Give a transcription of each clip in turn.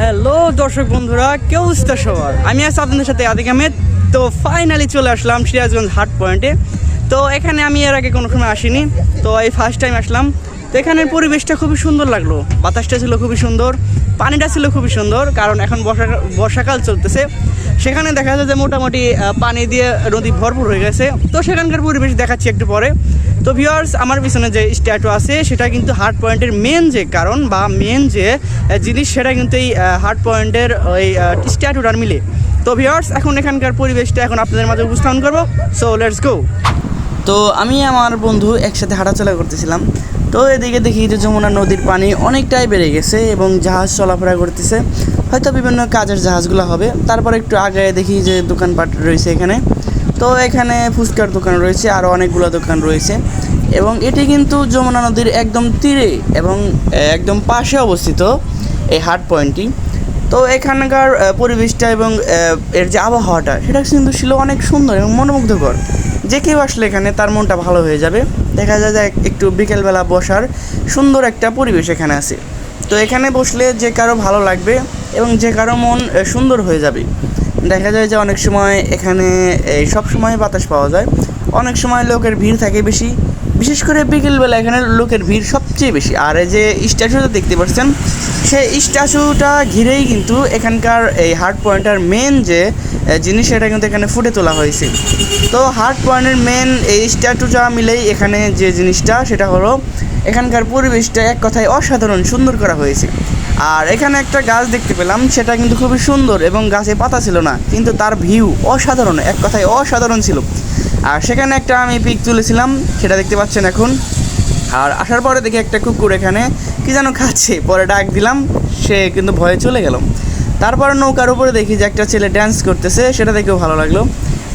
Hello দর্শক বন্ধুরা, কে অবস্থা সবার? আমি আছি আপনাদের সাথে আদিক আহমেদ। তো ফাইনালি চলে আসলাম সিরাজগঞ্জ হাট পয়েন্টে। তো এখানে আমি এর আগে কোনো সময় আসিনি, তো এই ফার্স্ট টাইম আসলাম। তো এখানের পরিবেশটা খুবই সুন্দর লাগলো, বাতাসটা ছিল খুবই সুন্দর, পানিটা ছিল খুবই সুন্দর, কারণ এখন বর্ষাকাল চলতেছে। সেখানে দেখা যায় যে মোটামুটি পানি দিয়ে নদী ভরপুর হয়ে গেছে। তো সেখানকার পরিবেশ দেখাচ্ছি একটু পরে। তো ভিউয়ার্স, আমার পিছনে যে স্ট্যাচু আছে সেটা কিন্তু হার্ট পয়েন্টের মেন যে কারণ বা মেন যে জিনিস, সেটা কিন্তু এই হার্ট পয়েন্টের ওই স্ট্যাচুটার মিলে। তো ভিউয়ার্স, এখন এখানকার পরিবেশটা এখন আপনাদের মাঝে উপস্থাপন করবো। So let's go. তো আমি আমার বন্ধু একসাথে হাঁটাচলা করতেছিলাম। তো এদিকে দেখি যে যমুনা নদীর পানি অনেকটাই বেড়ে গেছে এবং জাহাজ চলাফেরা করতেছে, হয়তো বিভিন্ন কাজের জাহাজগুলো হবে। তারপর একটু আগে দেখি যে দোকানপাট রয়েছে এখানে। তো এখানে ফুচকার দোকান রয়েছে, আরও অনেকগুলো দোকান রয়েছে এবং এটি কিন্তু যমুনা নদীর একদম তীরে এবং একদম পাশে অবস্থিত এই হার্ট পয়েন্টটি। তো এখানকার পরিবেশটা এবং এর যে আবহাওয়াটা, সেটা কিন্তু ছিল অনেক সুন্দর এবং মনোমুগ্ধকর। যে কেউ আসলে এখানে তার মনটা ভালো হয়ে যাবে। দেখা যায় যে একটু বিকেলবেলা বসার সুন্দর একটা পরিবেশ এখানে আছে। তো এখানে বসলে যে কারো ভালো লাগবে এবং যে কারো মন সুন্দর হয়ে যাবে। দেখা যায় যে অনেক সময় এখানে সব সময় বাতাস পাওয়া যায়, অনেক সময় লোকের ভিড় থাকে বেশি, বিশেষ করে বিকেলবেলা এখানে লোকের ভিড় সবচেয়ে বেশি। আর এই যে স্ট্যাচুটা দেখতে পাচ্ছেন, সেই স্ট্যাচুটা ঘিরেই কিন্তু এখানকার এই হার্ট পয়েন্টের মেন যে জিনিস, সেটা কিন্তু এখানে ফুটে তোলা হয়েছে। তো হার্ট পয়েন্টের মেন এই স্ট্যাচুটা মিলেই এখানে যে জিনিসটা, সেটা হলো এখানকার পরিবেশটা এক কথায় অসাধারণ সুন্দর করা হয়েছে। আর এখানে একটা গাছ দেখতে পেলাম, সেটা কিন্তু খুবই সুন্দর এবং গাছে পাতা ছিল না, কিন্তু তার ভিউ অসাধারণ, এক কথায় অসাধারণ ছিল। আর সেখানে একটা আমি পিক তুলেছিলাম, সেটা দেখতে পাচ্ছেন এখন। আর আসার পরে দেখি একটা কুকুর এখানে কি যেন খাচ্ছে, পরে ডাক দিলাম, সে কিন্তু ভয়ে চলে গেল। তারপরে নৌকার উপরে দেখি যে একটা ছেলে ড্যান্স করতেছে, সেটা দেখেও ভালো লাগলো।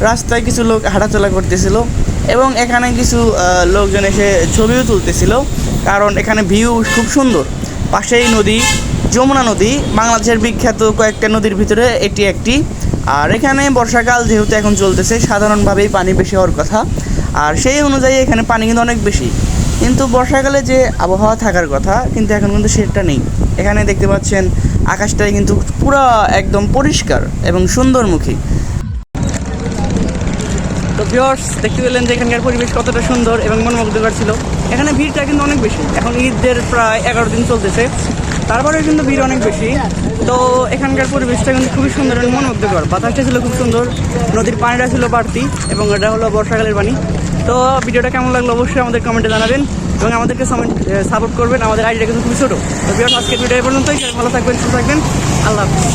রাস্তায় কিছু লোক হাঁটাচলা করতেছিল এবং এখানে কিছু লোকজন এসে ছবিও তুলতেছিল, কারণ এখানে ভিউ খুব সুন্দর। পাশেই নদী, যমুনা নদী, বাংলাদেশের বিখ্যাত কয়েকটা নদীর ভিতরে এটি একটি। আর এখানে বর্ষাকাল যেহেতু এখন চলতেছে, সাধারণভাবেই পানি বেশি হওয়ার কথা, আর সেই অনুযায়ী এখানে পানি কিন্তু অনেক বেশি। কিন্তু বর্ষাকালে যে আবহাওয়া থাকার কথা, কিন্তু এখন কিন্তু সেটা নেই। এখানে দেখতে পাচ্ছেন আকাশটাই কিন্তু পুরো একদম পরিষ্কার এবং সুন্দরমুখী। তো ভিউয়ার্স, দেখতে পেলেন যে এখানকার পরিবেশ কতটা সুন্দর এবং মনোমুগ্ধকর ছিল। এখানে ভিড়টা কিন্তু অনেক বেশি, এখন ঈদের প্রায় 11 দিন চলতেছে, তারপরেও কিন্তু ভিড় অনেক বেশি। তো এখানকার পরিবেশটা কিন্তু খুবই সুন্দর এবং মনোমুগ্ধকর। বাতাসটা ছিল খুব সুন্দর, নদীর পানিটা ছিল বাড়তি এবং এটা হলো বর্ষাকালের পানি। তো ভিডিওটা কেমন লাগলো অবশ্যই আমাদের কমেন্টে জানাবেন এবং আমাদেরকে সাপোর্ট করবেন। আমাদের আইডিটা কিন্তু খুবই ছোটো। তো ভিউয়ার্স, আজকের ভিডিও এই পর্যন্তই। ভালো থাকবেন, সুস্থ থাকবেন, আল্লাহ হাফেজ।